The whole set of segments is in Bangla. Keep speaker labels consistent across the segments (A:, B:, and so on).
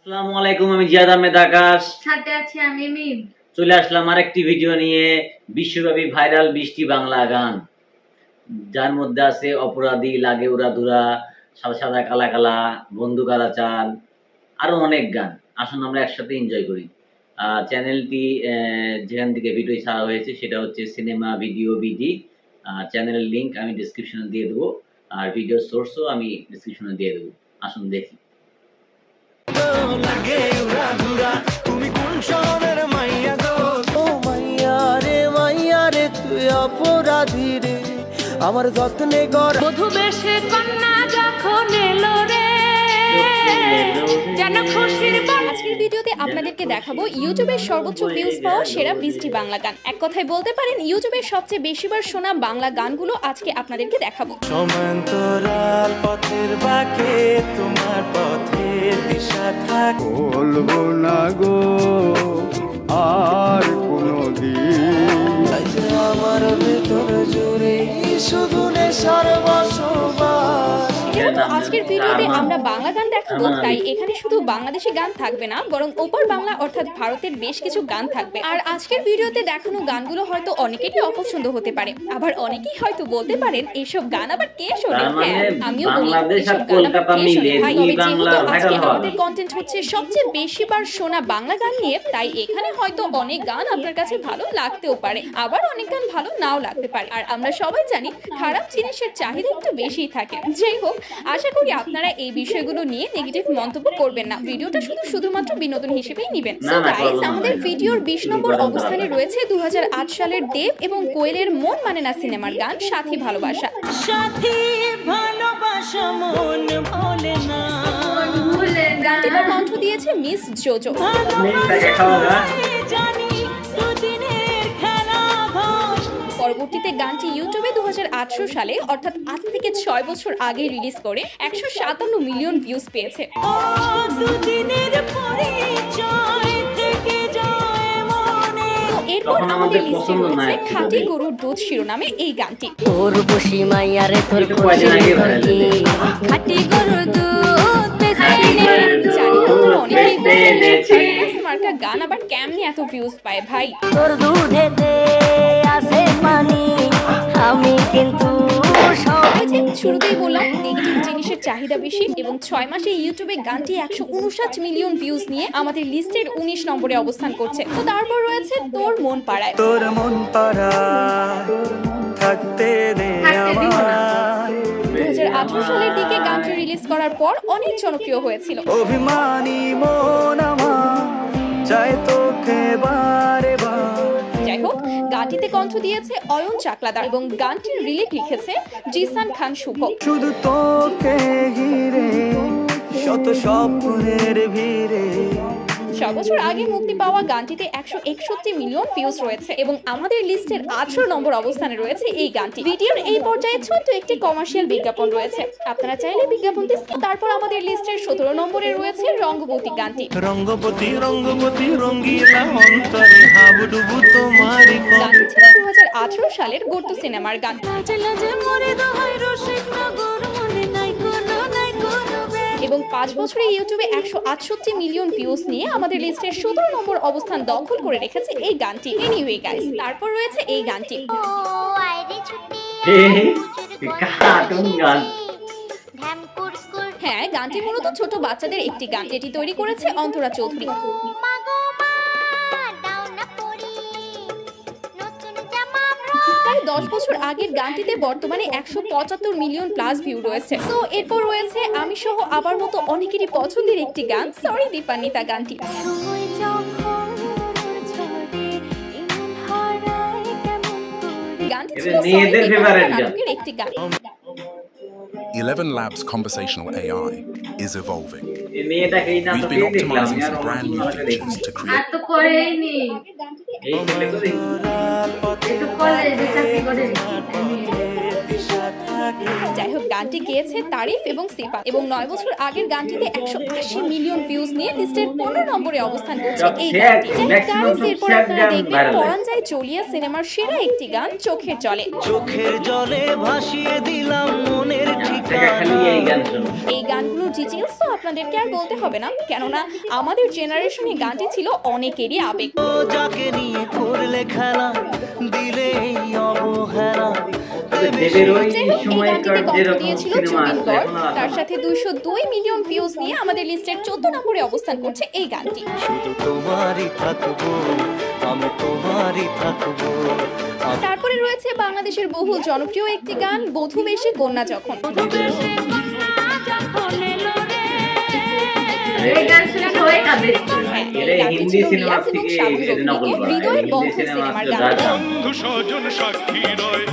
A: আসসালামু আলাইকুম, আমি জিয়াদ আহমেদ আকাশ।
B: সাথে আছি আমি মিম।
A: চলে আসলাম আরেকটি ভিডিও নিয়ে। বিশ্বব্যাপী ভাইরাল 20টি বাংলা গান, যার মধ্যে আছে অপরাধী, লাগে উড়াধুরা, সাদা সাদা কালা কালা, বন্ধু কালা চাল, আরো অনেক গান। আসুন আমরা একসাথে এনজয় করি। চ্যানেলটি যেখান থেকে ভিডিও ছাড়া হয়েছে সেটা হচ্ছে সিনেমা ভিডিও বিডি। চ্যানেলের লিংক আমি ডিসক্রিপশনে দিয়ে দেবো, আর ভিডিও সোর্সও আমি ডিসক্রিপশনে দিয়ে দেবো। আসুন দেখি।
C: লাগে উড়াধুরা, তুমি কোন শহরের মাইয়া গো? ও মাইয়া রে তুই অপরাধী রে, আমার যত্নে গড়
B: বধূ বেশে কন্যা যখন এলো রে, যেন খুশির
D: আজকের ভিডিওতে আপনাদেরকে দেখাবো ইউটিউবের সর্বোচ্চ ভিউজ পাওয়া সেরা 20টি বাংলা গান। এক কথায় বলতে পারেন ইউটিউবের সবচেয়ে বেশিবার শোনা বাংলা গানগুলো আজকে আপনাদেরকে দেখাবো।
C: সমান্তরাল পথের বাঁকে তোমার পথের দিশা থাক,
E: বলবো না গো আর কোনদিন,
C: আমার ভেতর জুড়ে শুধু নেশার বসবাস।
D: যেহেতু আজকের ভিডিওতে আমরা বাংলা গান দেখাবো, তাই এখানে শুধু বাংলাদেশি গান থাকবে না, বরং ওপার বাংলা অর্থাৎ ভারতের বেশ কিছু গান থাকবে। আর আজকের ভিডিওতে দেখানো গানগুলো হয়তো অনেকেরই অপছন্দ হতে পারে, আবার অনেকেই হয়তো বলতে পারেন এইসব গান আবার কে শোনে। হ্যাঁ, আমিও বলি এইসব গান আবার কে শোনে ভাই। তবে যেহেতু আজকে আমাদের কন্টেন্ট হচ্ছে সবচেয়ে বেশিবার শোনা বাংলা গান নিয়ে, তাই এখানে হয়তো অনেক গান আপনার কাছে ভালো লাগতেও পারে, আবার অনেক গান ভালো নাও লাগতে পারে। আর আমরা সবাই জানি খারাপ জিনিসের চাহিদা একটু বেশিই থাকে। যাই হোক, আশা করি আপনারা এই বিষয়গুলো নিয়ে নেগেটিভ মন্তব্য করবেন না, ভিডিওটা শুধুমাত্র বিনোদন হিসেবেই নেবেন। সো গাইস, আমাদের ভিডিওর 20 নম্বর অবস্থানে রয়েছে 2008 সালের দেব এবং কোয়েলের মন মানে না সিনেমার গান সাথী ভালোবাসা।
C: সাথী ভালোবাসা মন ভোলে না,
D: গানটিতে কণ্ঠ দিয়েছে মিস জোজো।
C: জানি দুদিনের খেলা ঘর।
D: পরবর্তীতে গানটি ইউটিউবে 2018 সালে অর্থাৎ আজ থেকে 6 বছর আগে রিলিজ করে 157 মিলিয়ন ভিউজ পেয়েছে।
C: ও দুদিনের পরিচয় থেকে যায় মনে।
D: তো এরপর আমাদের লিস্টে রয়েছে খাঁটি গরুর দুধ শিরোনামে এই গানটি।
F: তোর বসি মাইয়ারে তোর
A: এটা কয়দিন আগে viral হয়েছে।
F: খাটি গরুর দুধ
D: জানি না আপনারা অনেকেই বলবেন মার্কা গান আবার কেমনে এত ভিউজ পায় ভাই।
F: তোর দুধেতে আছে পানি, আমি কিন্তু
D: ওই যে শুরুতেই বললাম নেগেটিভ জিনিসের চাহিদা বেশি, এবং 6 মাসে ইউটিউবে গানটি 159 মিলিয়ন ভিউজ নিয়ে আমাদের লিস্টের 19 নম্বরে অবস্থান করছে। তো তারপর রয়েছে তোর মন পাড়ায়।
C: তোর মন পাড়া থাকতে দে আমায়,
D: 2018 সালের দিকে গানটি রিলিজ করার পর অনেক জনপ্রিয় হয়েছিল।
C: অভিমানী মন আমার চাই তোকে বারে বার।
D: যাই হোক, গানটিতে কণ্ঠ দিয়েছে অয়ন চাকলাদার এবং গানটির লিরিক লিখেছে জিসান খান শুভ।
C: শুধু তোকে ঘিরে শত স্বপ্নের ভিড়ে,
D: 6 বছর আগে মুক্তি পাওয়া গানটিতে 161 মিলিয়ন ভিউজ রয়েছে এবং আমাদের লিস্টের 18 নম্বর অবস্থানে রয়েছে এই গানটি। ভিডিওর এই পর্যায়ে ছোট্ট একটি কমার্শিয়াল বিজ্ঞাপন রয়েছে, আপনারা চাইলে বিজ্ঞাপনটি skip। তারপর আমাদের লিস্টের 17 নম্বরে রয়েছে রঙ্গবতী গানটি।
C: রঙ্গবতী রঙ্গবতী রঙ্গিলা অন্তরে হাবুডুবু তোমারই
D: গানটি ছিল 2018 সালের গর্ত সিনেমার গান। এবং 5 বছরে ইউটিউবে 168 মিলিয়ন ভিউজ নিয়ে আমাদের লিস্টের 17 নম্বর অবস্থান দখল করে রেখেছে এই গানটি। এনিওয়ে গাইস, তারপর রয়েছে এই গানটি।
A: কার্টুন গান।
D: হ্যাঁ, গানটি মূলত ছোট বাচ্চাদের একটি গান, যেটি তৈরি করেছে অন্তরা চৌধুরী। প্রায় 10 বছর আগের গানটিতে বর্তমানে 175 মিলিয়ন প্লাস ভিউ রয়েছে। সো এরপর রয়েছে আমি সহ আবার মতো অনেকেরই পছন্দের একটি গান, সরি দীপান্বিতা গানটি। গানটি ছিল
A: মেয়েদের favorite গান।
D: নাটকের একটি গান।
G: 11 Labs conversational AI is evolving.
A: এই মেয়েটাকে এই
G: We've
A: নাটকে
G: been
A: দেখলাম,
G: optimizing
A: R
G: some brand new features to
B: R
G: create
B: তো করেই নি,
A: এই ছেলে করে
B: একটু করে যে চাকরি করে
C: লাগে
D: যাই হোক, গানটি গেয়েছে তারিফ এবং সিফাত এবং 9 বছর আগের গানটিতে 180 মিলিয়ন ভিউজ নিয়ে লিস্টের 15 নম্বরে অবস্থান করছে এই গানটি। যাই হোক guys, এরপর আপনারা দেখবেন পরান যায় চলিয়া সিনেমার সেরা একটি গান চোখের জলে।
C: চোখের জলে ভাসিয়ে দিলাম মনের
A: খালি এই গান শোনো।
D: এই গানগুলোর ডিটেলস তো আপনাদেরকে আর বলতে হবে না, কেননা আমাদের জেনারেশনে গানটি ছিল অনেকেরই আবেগ।
C: ও যাকে নিয়ে করলে খেলা দিলে এই অবহেলা
A: দেবের ওই
D: যাই হোক, এই
A: সময়কার
D: গানটিতে কণ্ঠ
A: যেরকম
D: দিয়েছিল
A: সিনেমা
D: জুবিন
A: আছে
D: গর্গ,
A: এখন আর
D: তার সাথে 202 মিলিয়ন ভিউজ নিয়ে আমাদের লিস্টের 14 নম্বরে অবস্থান করছে এই গানটি।
C: শুধু তোমারই থাকবো আমি তোমারই থাকবো
D: তারপরে রয়েছে বাংলাদেশের বহু জনপ্রিয় একটি গান বধূ বেশে কন্যা যখন।
B: এই গান শুনে সবাই কাঁদে।
D: হ্যাঁ,
A: এরা
D: এই গানটি
A: হিন্দি
D: ছিল
A: সিনেমা
D: রিয়াজ এবং
A: থেকে
D: শাবনূর
A: এটা নকল
D: অভিনীত
A: করা।
D: হৃদয়ের
A: হিন্দি
D: বন্ধু
A: সিনেমা
D: সিনেমার
A: হচ্ছে
D: গান।
A: দাদা।
H: বন্ধু স্বজন সাক্ষী রয়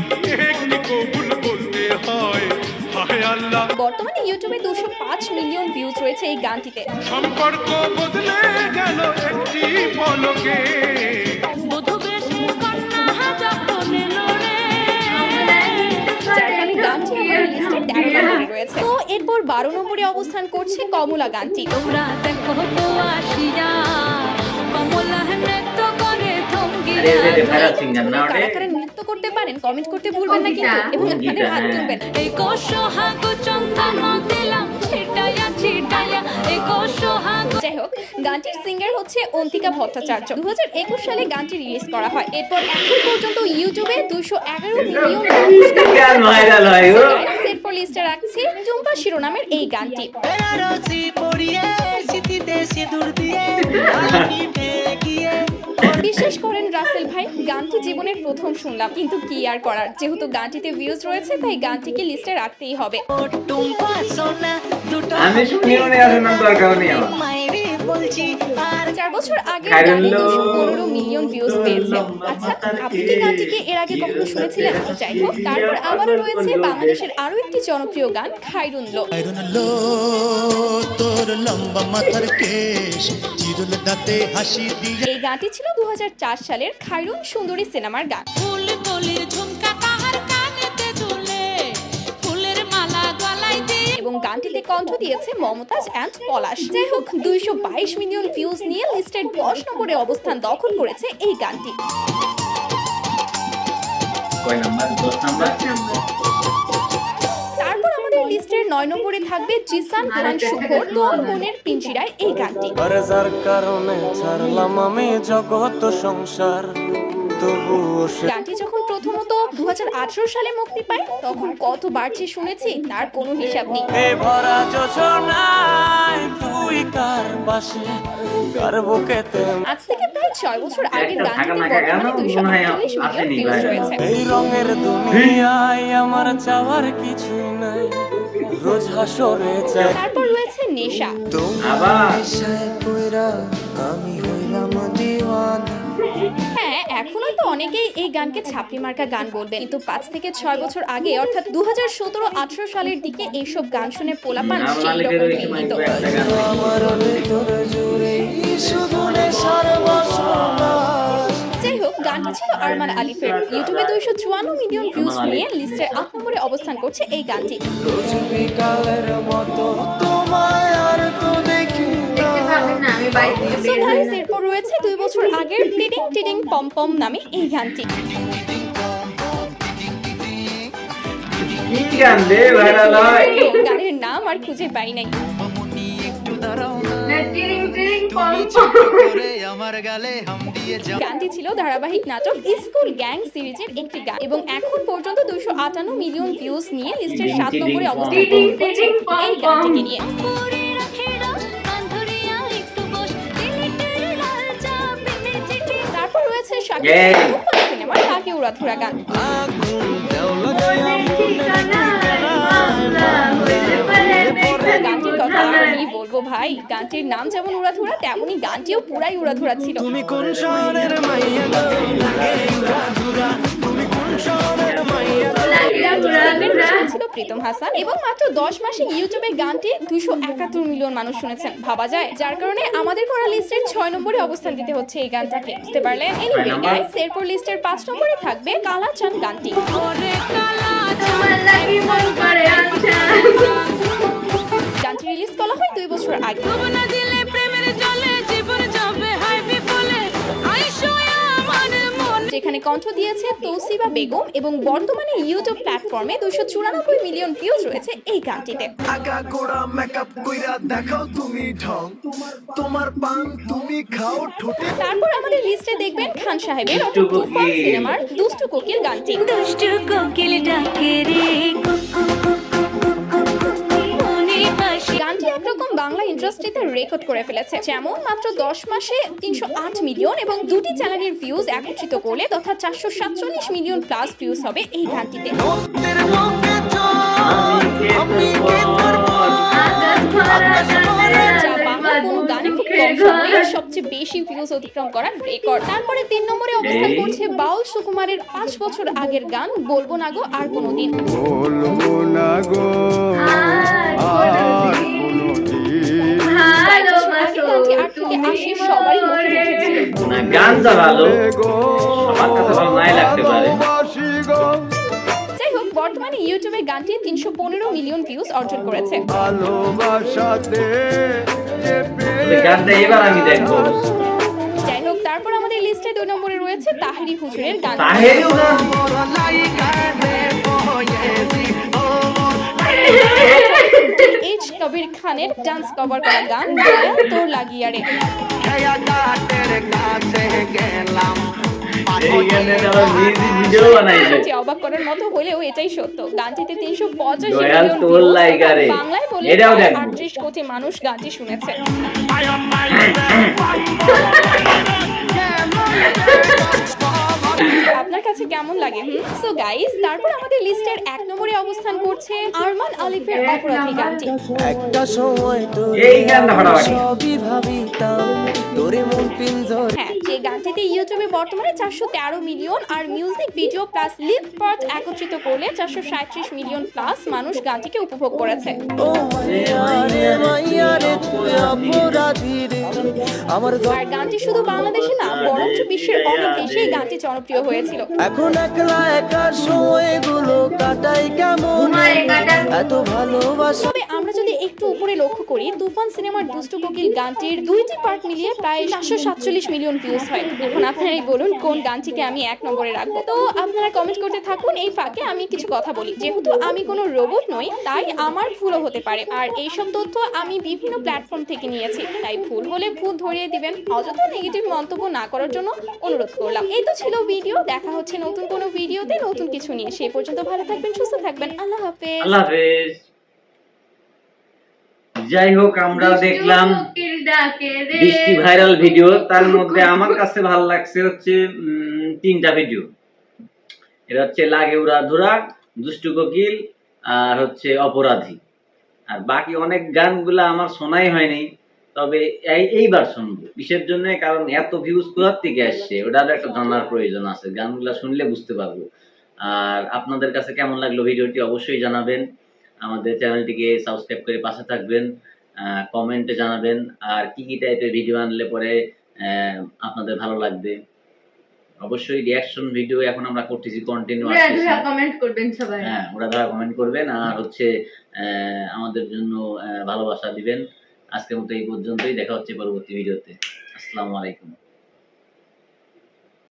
H: একটি কবুল বলতে হয় হায় আল্লাহ
D: বর্তমানে ইউটিউবে 205 মিলিয়ন ভিউজ রয়েছে এই গানটিতে।
H: সম্পর্ক বদলে গেল একটি পলকে
D: যার কারণে গানটি আমাদের লিস্টে 13 নম্বরে রয়েছে। তো এরপর 12 নম্বরে অবস্থান করছে কমলা গানটি।
A: আরে এদের ভাইরাল সিঙ্গার না ওটা।
D: কারা কারা নৃত্য করতে পারেন কমেন্ট করতে ভুলবেন না কিন্তু, এবং আপনাদের হাত তুলবেন। যাই হোক, গানটির সিঙ্গার হচ্ছে অন্তিকা ভট্টাচার্য। 2021 সালে গানটি রিলিজ করা হয়। এরপর এখন পর্যন্ত ইউটিউবে 211 মিলিয়ন
A: গান ভাইরাল হয় ও।
D: এরপর লিস্টে রাখছি টুম্পা শিরোনামের এই গানটি।
C: বেনারসি পরিয়ে স্মৃতিতে সিঁদুর দিয়ে আমি পেয়ে গিয়ে
D: বিশ্বাস করেন রাসেল ভাই, গানটি জীবনের প্রথম শুনলাম, কিন্তু কি আর করার, যেহেতু গানটিতে ভিউজ রয়েছে তাই গানটিকে লিস্টে রাখতেই হবে।
C: টুম্পা সোনা দুটো
A: আমি শুনিও না, শোনার দরকার নেই আমার।
C: মাইরে বলছি আর
D: 4 বছর আগে
A: খাইরুল্লাহ।
D: গানে 215 মিলিয়ন ভিউজ পেয়েছে। আচ্ছা, আপনি কি গানটিকে এর আগে কখনো শুনেছিলেন? যাই হোক, তারপর আবারও রয়েছে বাংলাদেশের আরো একটি জনপ্রিয় গান খাইরুল্লো।
I: তোর লম্বা মাথার কেশ চিরুল দাঁতে হাসি দিয়ে
D: এই গানটি ছিল 2004 সালের খাইরুন সুন্দরী সিনেমার গান। এবং গানটিতে কণ্ঠ দিয়েছে মমতাজ অ্যান্ড পলাশ। যাই হোক, 222 মিলিয়ন ভিউজ নিয়ে লিস্টের 10 নম্বরে অবস্থান দখল করেছে এই গানটি।
A: কয় নাম্বার? 10 নাম্বার।
D: তারপর আমাদের লিস্টের 9 নম্বরে থাকবে জিসান খান শুভর তোর মনের পিঞ্জিরায় এই গানটি।
C: আর যার কারণে ছাড়লাম আমি জগৎ সংসার তবুও সে
D: গানটি যখন প্রথমত 2018 সালে মুক্তি পায় তখন কতবার যে শুনেছি তার কোনো হিসাব নেই।
C: এ ভরা যোজনায় তুই কার পাশে কার বুকেতে
D: আজ থেকে প্রায় 6 বছর আগের
A: একটা
D: গানটিতে
A: থাকা না
D: বর্তমানে
A: কেন? মনে হয়
D: 248 মিলিয়ন
A: আসেনি
D: ভিউজ
A: ভাই।
D: রয়েছে।
C: এই রঙের দুনিয়ায় আমার চাওয়ার কিছুই নাই রোজ হাসরে চাই
D: তারপর রয়েছে নেশা।
A: আবার
C: নেশায় পইরা আমি হইলাম দিওয়ানা
D: হ্যাঁ, এখনো তো অনেকেই এই গানকে ছাপড়ি মার্কা গান বলবেন, কিন্তু 5 থেকে 6 বছর আগে অর্থাৎ 2017-18 সালের দিকে এইসব গান শুনে পোলাপান সেই
A: মালিকের
D: রকম
A: ওই
D: ফিল
A: সময়
D: নিত।
A: একটা গান।
C: আমার ভেতরে জুড়ে শুধু নেশার বাসনা
D: যাই হোক, গানটি ছিল আরমান আলিফের। ইউটিউবে 254 মিলিয়ন ভিউজ নিয়ে লিস্টের 8 নম্বরে অবস্থান করছে এই গানটি।
C: রোজ বিকালের মতো তোমায় আর তো দেখি না
B: দেখতে পাবেন না, আমি বাড়ি থেকে
D: সো
B: বের হই
D: গাইস,
B: না।
D: এরপর রয়েছে 2 বছর আগের টিডিং টিডিং পম পম নামে এই গানটি।
A: কি গান রে ভাইরাল হয়?
D: গানের নাম আর খুঁজে পাই নাই।
B: না, টিরিং টিরিং পম
D: গানটি ছিল ধারাবাহিক নাটক স্কুল গ্যাং সিরিজের একটি গান এবং এখন পর্যন্ত 258 মিলিয়ন ভিউজ নিয়ে লিস্টের 7 নম্বরে অবস্থান করছে এই গানটিকে নিয়ে। তারপর রয়েছে শাকিব খানের তুফান সিনেমার তাকে উড়াধুরা গান।
C: আগুন দেওলা গায়া
B: ঠিকানা বাংলা হইতে পারে বেকার।
D: গানটির কথা আর কি বলবো ভাই, গানটির নাম যেমন উড়াধুরা তেমনই গানটিও পুরাই উড়াধুরা ছিল।
C: তুমি কোন শহরের মাইয়া গো লাগে উড়াধুরা তুমি কোন গুলশনের মাইয়া গো
D: গানটির সিঙ্গার হিসেবে ছিল প্রীতম হাসান এবং মাত্র 10 মাসে ইউটিউবে গানটি 271 মিলিয়ন মানুষ শুনেছেন, ভাবা যায়। যার কারণে আমাদের করা লিস্টের 6 নম্বরে অবস্থান দিতে হচ্ছে এই গানটাকে, বুঝতে পারলেন? এনিওয়ে গাইস, এরপর লিস্টের 5 নম্বরে থাকবে কালা চান গানটি।
B: তোমার লাগি মন করে আচ্ছা
D: গানটি রিলিজ করা হয় 2 বছর আগে। যেখানে কণ্ঠ দিয়েছে তৌসিবা বেগম এবং বর্তমানে ইউটিউব প্ল্যাটফর্মে 294 মিলিয়ন ভিউজ রয়েছে এই গানটিতে।
C: আগা গোড়া মেকআপ কইরা দেখাও তুমি ঢং, তোমার পান তুমি খাও ঠোঁটে।
D: তারপর আমাদের লিস্টে দেখবেন খান সাহেবের অর্থাৎ তুফান সিনেমার দুষ্টু কোকিল গানটি।
F: দুষ্টু কোকিল ডাকে রে
D: গানটি একরকম বাংলা ইন্ডাস্ট্রিতে রেকর্ড করে ফেলেছে, যেমন মাত্র 10 মাসে 308 মিলিয়ন এবং দুটি চ্যানেলের ভিউজ একত্রিত করলে তথা 447 মিলিয়ন প্লাস ভিউজ হবে এই গানটিতে।
C: নদীর বুকে চল, আমি কে তোর
D: যা বাংলা কোনো গানে খুব কম সময়ে সবচেয়ে বেশি ভিউজ অতিক্রম করার রেকর্ড। তারপরে 3 নম্বরে অবস্থান করছে বাউল সুকুমারের 5 বছর আগের গান বলবো না গো আর কোনোদিন।
E: বলবো না গো আর কোনোদিন
D: গানটি 8 থেকে 80 সবারই মুখে মুখে ছিল।
A: না গানটা ভালো,
E: গো
A: আমার কাছে ভালো নাই লাগতে পারে।
E: ভালোবাসি গো
D: যাই হোক, বর্তমানে ইউটিউবে গানটি 315 মিলিয়ন ভিউজ অর্জন করেছে।
E: ভালোবাসাতে যে
A: তবে গানটা এবার আমি দেখবো।
D: যাই হোক, তারপর আমাদের লিস্টে 2 নম্বরে রয়েছে তাহেরি হুজুরের গান।
A: তাহেরিও গান
D: এইচ কবির খানের ডান্স কভার করা গান দয়া তোর লাগিয়া রে।
A: এই গানের আবার মিউজিক ভিডিও বানাইছে।
D: গানটি অবাক করার মতো হলেও এটাই সত্য, গানটিতে 385
A: দয়া
D: মিলিয়ন
A: তোর
D: ভিউজ,
A: লাগিয়া রে।
D: বাংলায় বলে
A: এটাও
D: প্রায়
A: দেখবো।
D: 38 কোটি মানুষ গানটি শুনেছে। আপনার কাছে কেমন লাগে? সো গাইস, তারপর আমাদের লিস্টের 1 নম্বরে অবস্থান করছে আরমান আলিফের অপরাধী গানটি।
C: একটা সময় তো
A: এই গানটা ফাটাফাটি।
C: সবই ভাবিতাম তোরে মন পিঞ্জর।
D: হ্যাঁ, যে গানটিতে ইউটিউবে বর্তমানে 413 মিলিয়ন আর music video plus lip part একত্রিত করলে 437 মিলিয়ন প্লাস মানুষ গানটিকে উপভোগ করেছে।
C: ও মাইয়া রে তুই অপরাধী রে আমার
D: আর গানটি শুধু বাংলাদেশে না, বরঞ্চ বিশ্বের অনেক দেশেই গানটি জনপ্রিয় হয়েছিল।
C: এখন একলা একা সময়গুলো কাটাই কেমন এত ভালোবাসা।
D: তবে আমরা যদি একটু উপরে লক্ষ্য করি, তুফান সিনেমার দুষ্টু কোকিল গানটির 2টি পার্ট মিলিয়ে প্রায় 447 মিলিয়ন ভিউজ হয়। এখন আপনারাই বলুন কোন গানটিকে আমি 1 নম্বরে রাখবো। তো আপনারা কমেন্ট করতে থাকুন, এই ফাঁকে আমি কিছু কথা বলি। যেহেতু আমি কোনো রোবট নই, তাই আমার ভুলও হতে পারে, আর এইসব তথ্য আমি বিভিন্ন প্ল্যাটফর্ম থেকে নিয়েছি, তাই ভুল হলে ভুল ধরিয়ে দিবেন। অযথা নেগেটিভ মন্তব্য না করার জন্য অনুরোধ করলাম। এই তো ছিল ভিডিও, দেখা হচ্ছে নতুন কোনো ভিডিওতে নতুন কিছু নিয়ে। সেই পর্যন্ত ভালো থাকবেন, সুস্থ থাকবেন, আল্লাহ হাফেজ।
A: আল্লাহ হাফেজ। যাই হোক, আমরা দেখলাম
B: কোকিল ডাকে রে
A: 20টি ভাইরাল ভিডিও, তার মধ্যে আমার কাছে ভালো লাগছে হচ্ছে 3টা ভিডিও। এটা হচ্ছে লাগে উড়া ধুরা, দুষ্টু কোকিল আর হচ্ছে অপরাধী। আর বাকি অনেক গানগুলা আমার শোনাই হয়নি, তবে এইবার শুনবো। কিসের জন্য? কারণ এত ভিউজ কোথার থেকে আসছে ওটার একটা জানার প্রয়োজন আছে, গানগুলা শুনলে বুঝতে পারবো। আর আপনাদের কাছে কেমন লাগলো ভিডিওটি অবশ্যই জানাবেন। আমাদের চ্যানেলটিকে সাবস্ক্রাইব করে পাশে থাকবেন, কমেন্টে জানাবেন আর কি কি টাইপের ভিডিও আনলে পরে আপনাদের ভালো লাগবে। অবশ্যই রিয়াকশন ভিডিও এখন আমরা করতেছি, কন্টিনিউ আসতেছি।
B: কমেন্ট করবেন সবাই।
A: হ্যাঁ, ওরা দ্বারা কমেন্ট করবেন আর হচ্ছে আমাদের জন্য ভালোবাসা দিবেন। আজকের মতো এই পর্যন্তই, দেখা হচ্ছে পরবর্তী ভিডিওতে। আসসালামু আলাইকুম।